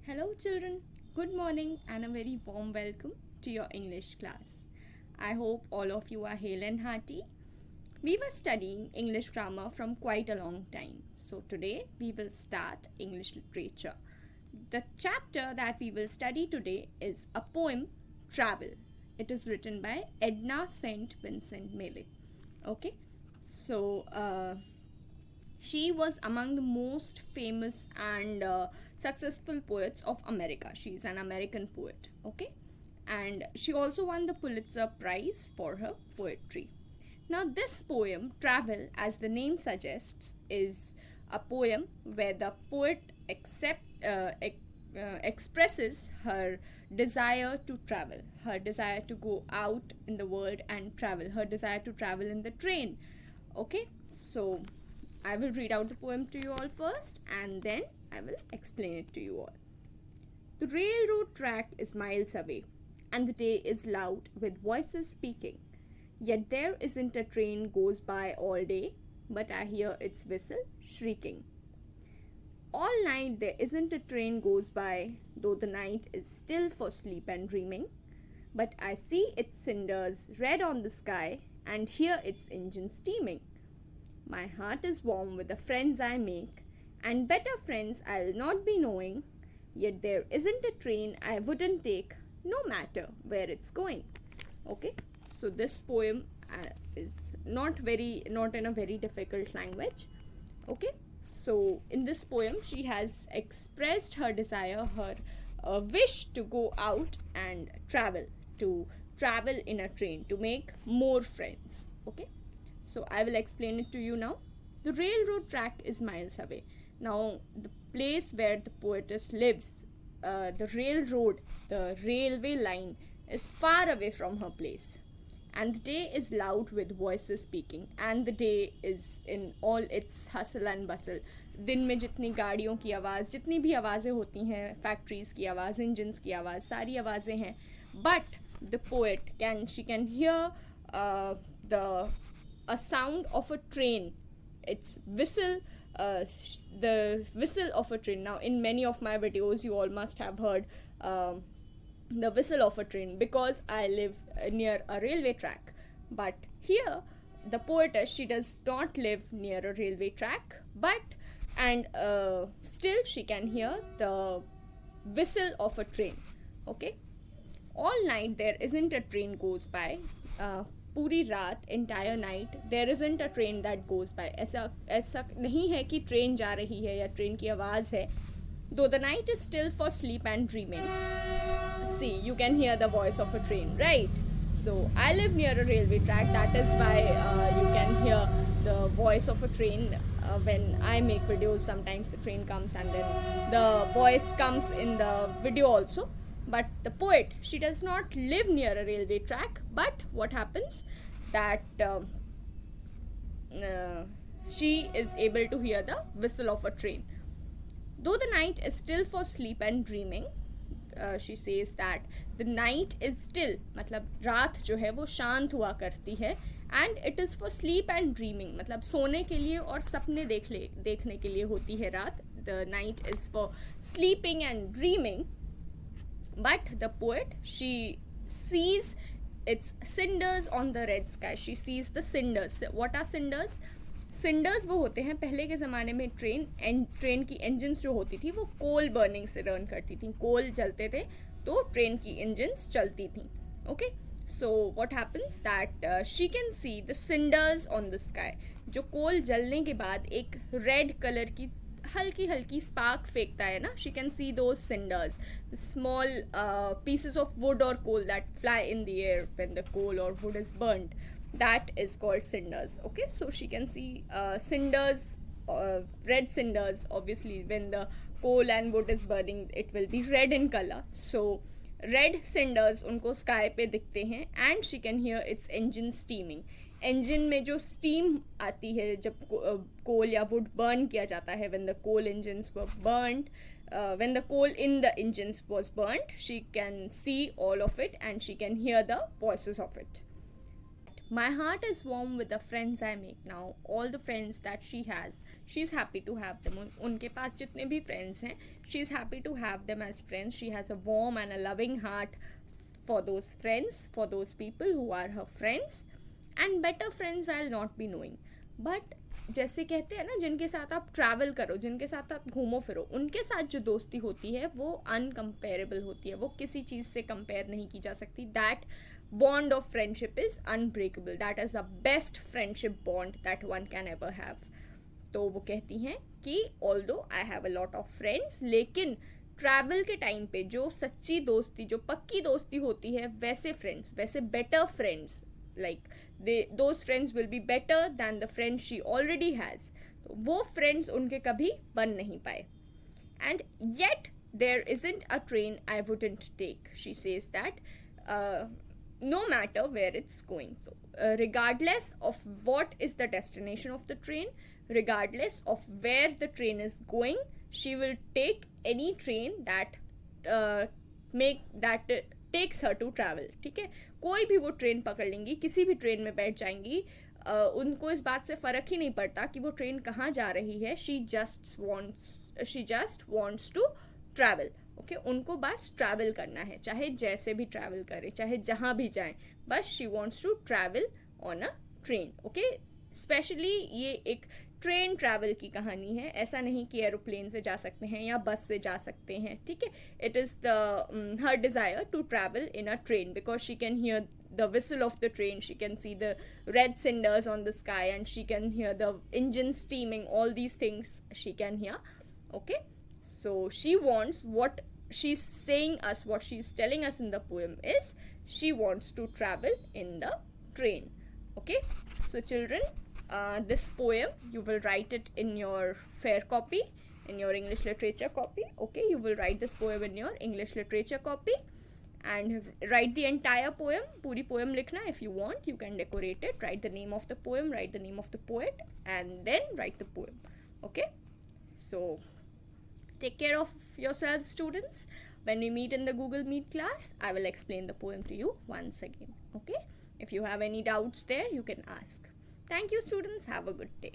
Hello, children. Good morning and a very warm welcome to your English class. I hope all of you are hale and hearty. We were studying English grammar from quite a long time, so today we will start English literature. The chapter that we will study today is a poem, Travel. It is written by Edna St. Vincent Millay. Okay, so she was among the most famous and successful poets of America. She is an American poet, okay? And she also won the Pulitzer Prize for her poetry. Now, this poem, Travel, as the name suggests, is a poem where the poet expresses her desire to travel, her desire to go out in the world and travel, her desire to travel in the train. Okay, so I will read out the poem to you all first and then I will explain it to you all. The railroad track is miles away and the day is loud with voices speaking. Yet there isn't a train goes by all day, but I hear its whistle shrieking. All night there isn't a train goes by, though the night is still for sleep and dreaming. But I see its cinders red on the sky and hear its engine steaming. My heart is warm with the friends I make, and better friends I'll not be knowing. Yet there isn't a train I wouldn't take, no matter where it's going. Okay, so this poem is not in a very difficult language. Okay, so in this poem she has expressed her desire, her wish to go out and travel in a train, to make more friends. Okay, so I will explain it to you now. The railroad track is miles away. Now, the place where the poetess lives, the railroad, the railway line, is far away from her place. And the day is loud with voices speaking. And the day is in all its hustle and bustle. दिन में जितनी गाड़ियों की आवाज़, जितनी भी आवाज़ें होती हैं, फैक्ट्रीज़ की आवाज़, इंजन्स की आवाज़, सारी आवाज़ें हैं. But the poet can hear the a sound of a train, its whistle, the whistle of a train. Now in many of my videos you all must have heard the whistle of a train because I live near a railway track. But here the poetess, she does not live near a railway track, but and still she can hear the whistle of a train. Okay, all night there isn't a train goes by. पूरी रात, entire night, there isn't a train that goes bye. ऐसा नहीं है कि train जा रही है या ट्रेन की आवाज़ है. Though the night is still for sleep and dreaming. See, you can hear the voice of a train, right? So I live near a railway track. That is why you can hear the voice of a train when I make videos. Sometimes the train comes and then the voice comes in the video also. But the poet, she does not live near a railway track. But what happens that she is able to hear the whistle of a train. Though the night is still for sleep and dreaming, she says that the night is still, मतलब रात जो है वो शांत हुआ करती है, and it is for sleep and dreaming, मतलब सोने के लिए और सपने देखने के लिए होती है रात. The night is for sleeping and dreaming. But the poet, she sees its cinders on the red sky. She sees the cinders. What are cinders? Cinders वो होते हैं, पहले के ज़माने में ट्रेन की इंजन्स जो होती थी वो कोल बर्निंग से रन करती थी. कोल जलते थे तो ट्रेन की इंजन्स चलती थी. Okay, so what happens that she can see the cinders on the sky. जो कोल जलने के बाद एक रेड कलर की हल्की हल्की स्पार्क फेंकता है ना, she can see those cinders, the small pieces of wood और coal that fly in the air when the coal और wood is burned. That is called cinders. Okay, so she can see cinders, red cinders. Obviously when the coal and wood is burning it will be red in color. So red cinders उनको sky पे दिखते हैं and she can hear its engine steaming. engine में जो steam आती है जब coal या wood burn किया जाता है, when the coal engines were burned, when the coal in the engines was burnt, she can see all of it and she can hear the voices of it. My heart is warm with the friends I make now. All the friends that she has, she's happy to have them. उनके पास जितने भी friends हैं, she's happy to have them as friends. She has a warm and a loving heart for those friends, for those people who are her friends. And better friends I'll not be knowing. But जैसे कहते हैं ना, जिनके साथ आप travel करो, जिनके साथ आप घूमो फिरो, उनके साथ जो दोस्ती होती है वो अनकम्पेरेबल होती है, वो किसी चीज़ से कंपेयर नहीं की जा सकती. That bond of friendship is unbreakable. That is the best friendship bond that one can ever have. तो वो कहती हैं कि although I have a lot of friends, लेकिन ट्रैवल के टाइम पे जो सच्ची दोस्ती, जो पक्की दोस्ती होती है, वैसे फ्रेंड्स, वैसे better friends, like those friends will be better than the friends she already has. तो वो फ्रेंड्स उनके कभी बन नहीं पाए. And yet there isn't a train I wouldn't take. She says that no matter where it's going. So, regardless of what is the destination of the train, regardless of where the train is going, she will take any train that takes her to travel. ठीक है, कोई भी वो train पकड़ लेंगी, किसी भी train में बैठ जाएंगी, उनको इस बात से फ़र्क ही नहीं पड़ता कि वो ट्रेन कहाँ जा रही है. she just wants to travel. Okay, उनको बस ट्रैवल करना है, चाहे जैसे भी ट्रैवल करे, चाहे जहाँ भी जाए, बस she wants to travel on a train. Okay, specially ये एक ट्रेन ट्रैवल की कहानी है. ऐसा नहीं कि एरोप्लेन से जा सकते हैं या बस से जा सकते हैं. ठीक है, it is the her desire to travel in a train because she can hear the whistle of the train, she can see the red cinders on the sky, and she can hear the engine steaming. All these things she can hear. Okay, so she wants, what she's saying us, what she's telling us in the poem is she wants to travel in the train. Okay, so children, this poem you will write it in your fair copy, in your English literature copy. Okay, you will write this poem in your English literature copy and write the entire poem. पूरी poem लिखना. If you want, you can decorate it, write the name of the poem, write the name of the poet, and then write the poem. Okay, so take care of yourselves, students. When we meet in the Google Meet class, I will explain the poem to you once again. Okay, if you have any doubts there, you can ask. Thank you, students. Have a good day.